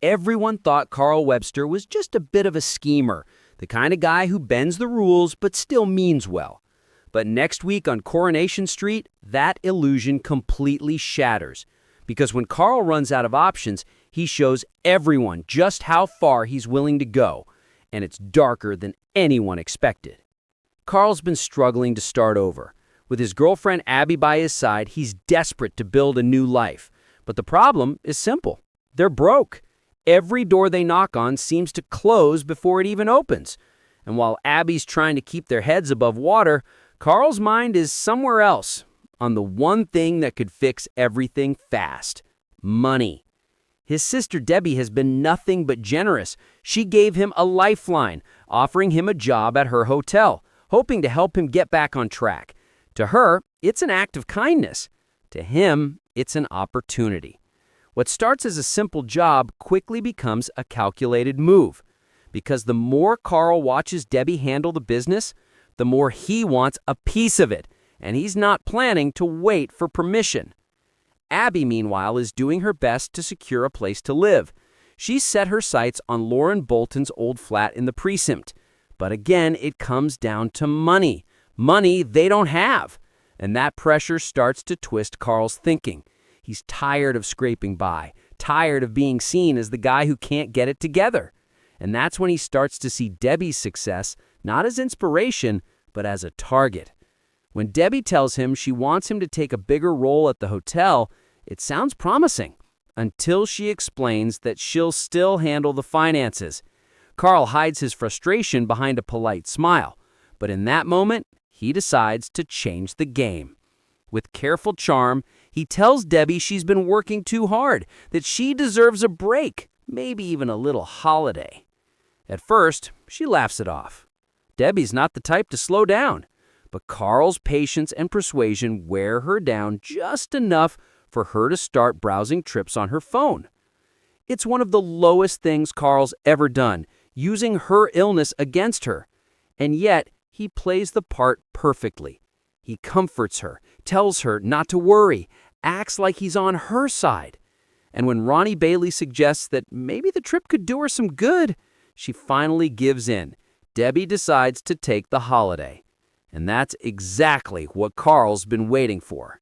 Everyone thought Carl Webster was just a bit of a schemer, the kind of guy who bends the rules but still means well. But next week on Coronation Street, that illusion completely shatters. Because when Carl runs out of options, he shows everyone just how far he's willing to go. And it's darker than anyone expected. Carl's been struggling to start over. With his girlfriend Abby by his side, he's desperate to build a new life. But the problem is simple. They're broke. Every door they knock on seems to close before it even opens. And while Abby's trying to keep their heads above water, Carl's mind is somewhere else, on the one thing that could fix everything fast: money. His sister Debbie has been nothing but generous. She gave him a lifeline, offering him a job at her hotel, hoping to help him get back on track. To her, it's an act of kindness. To him, it's an opportunity. What starts as a simple job quickly becomes a calculated move. Because the more Carl watches Debbie handle the business, the more he wants a piece of it, and he's not planning to wait for permission. Abby, meanwhile, is doing her best to secure a place to live. She's set her sights on Lauren Bolton's old flat in the precinct. But again, it comes down to money. Money they don't have. And that pressure starts to twist Carl's thinking. He's tired of scraping by, tired of being seen as the guy who can't get it together. And that's when he starts to see Debbie's success not as inspiration, but as a target. When Debbie tells him she wants him to take a bigger role at the hotel, it sounds promising, until she explains that she'll still handle the finances. Carl hides his frustration behind a polite smile, but in that moment, he decides to change the game. With careful charm, he tells Debbie she's been working too hard, that she deserves a break, maybe even a little holiday. At first, she laughs it off. Debbie's not the type to slow down, but Carl's patience and persuasion wear her down just enough for her to start browsing trips on her phone. It's one of the lowest things Carl's ever done, using her illness against her. And yet, he plays the part perfectly. He comforts her, tells her not to worry, acts like he's on her side. And when Ronnie Bailey suggests that maybe the trip could do her some good, she finally gives in. Debbie decides to take the holiday. And that's exactly what Carl's been waiting for.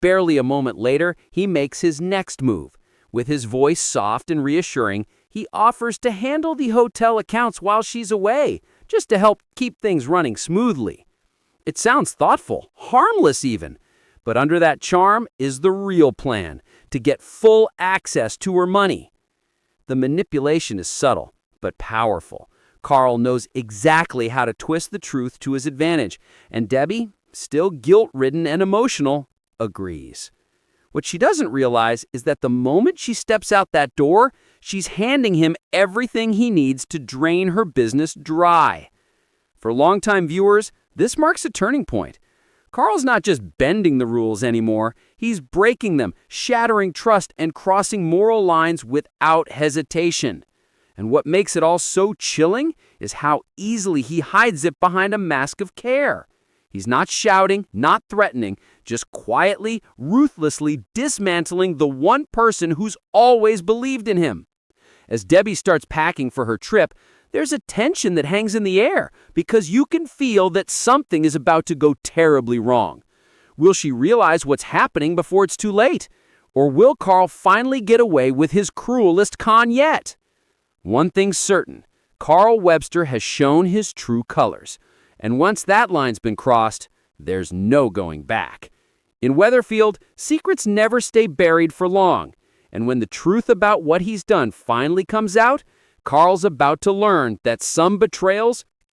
Barely a moment later, he makes his next move. With his voice soft and reassuring, he offers to handle the hotel accounts while she's away, just to help keep things running smoothly. It sounds thoughtful, harmless even. But under that charm is the real plan, to get full access to her money. The manipulation is subtle, but powerful. Carl knows exactly how to twist the truth to his advantage, and Debbie, still guilt-ridden and emotional, agrees. What she doesn't realize is that the moment she steps out that door, she's handing him everything he needs to drain her business dry. For longtime viewers, this marks a turning point. Carl's not just bending the rules anymore, he's breaking them, shattering trust, and crossing moral lines without hesitation. And what makes it all so chilling is how easily he hides it behind a mask of care. He's not shouting, not threatening, just quietly, ruthlessly dismantling the one person who's always believed in him. As Debbie starts packing for her trip, there's a tension that hangs in the air because you can feel that something is about to go terribly wrong. Will she realize what's happening before it's too late? Or will Carl finally get away with his cruelest con yet? One thing's certain, Carl Webster has shown his true colors. And once that line's been crossed, there's no going back. In Weatherfield, secrets never stay buried for long. And when the truth about what he's done finally comes out, Carl's about to learn that some betrayals